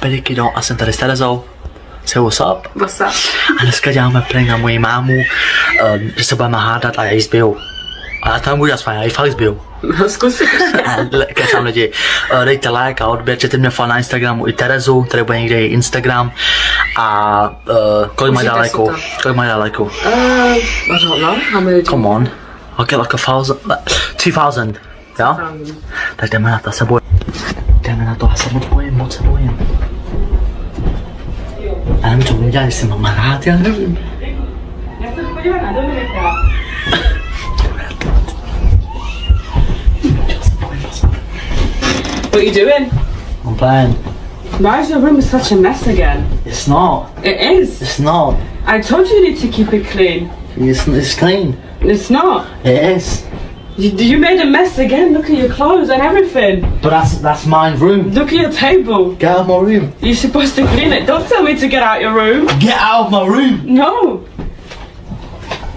Pedikido a jsem tady s Terezou. Say what's up? What's up? A dneska děláme prank na moji mámu, že se budeme hádat a já jí zbiju. A já to nebudu dělat já jí fakt zbiju. No zkusím. Kecám lidi, dejte like a odběr, čtěte mě fan na Instagramu i Terezu, tady bude někde její Instagram. A kolik mají dát lajků? Kolik mají dát lajků? I don't know, how many do Come on, I'll get like 2000, jo? Tak jdeme na to, se bojím. Jdeme na to, já se moc se bojím. Já nevím, co budu dělat, jestli mám rád, já nevím. Já se podívat na Dominika. What are you doing? I'm playing. Why is your room such a mess again? It's not. It is. It's not. I told you need to keep it clean. It's clean. It's not. It is. You made a mess again. Look at your clothes and everything. But that's my room. Look at your table. Get out of my room. You're supposed to clean it. Don't tell me to get out your room. Get out of my room. No.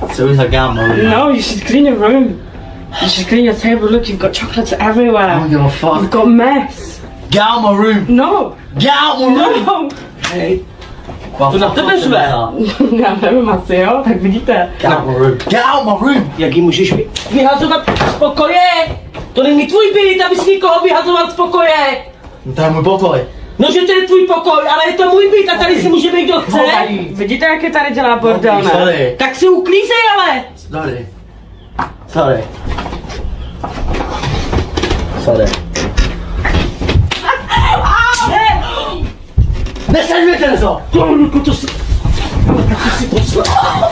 As soon as I get out of my room. No, you should clean your room. You should clean your table. Look, you've got chocolates everywhere. I don't give a fuck. You've got mess. Get out of my room. No. Get out of my room. No. Hey. To na tebe žve. Já nevím asi, jo? Tak vidíte. Get out of my room. Get out of my room. Jak ji můžeš vyhazovat z pokoje? To není tvůj byt, abys nikoho vyhazoval z pokoje. No to je můj pokoj. No, že to je tvůj pokoj, ale je to můj byt a tady si může být kdo chce. Vidíte, jak je tady dělá bordel, ne? Sorry. Tak si uklízej, ale. Sorry. Sorry. Sorry. Nesaď mě, Terezo! Ruku, to si... To si poslal.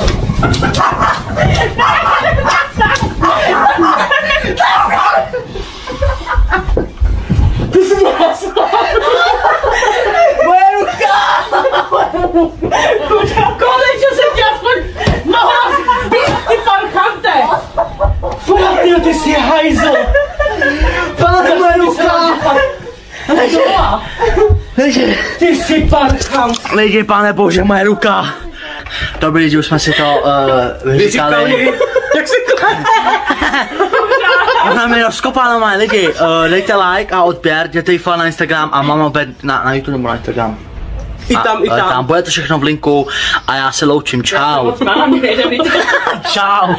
Ty jsi mě poslal. Moje ruka! Konečně jsem tě aspoň mohla zbít, ty parchante! Fuck, ty jsi hajzl! Pane, moje ruka! Ty jsi parchant! Lidi, pane bože, moje ruka! Dobrý lidi, už jsme si to vyříkali. Jak jsi to? Ona mi rozkopáno má lidi, dejte like a odběr, jděte jí follow na Instagram a mám opět na YouTube nebo na Instagram. I tam. Bude to všechno v linku a já se loučím, čau. Moc mám, Čau.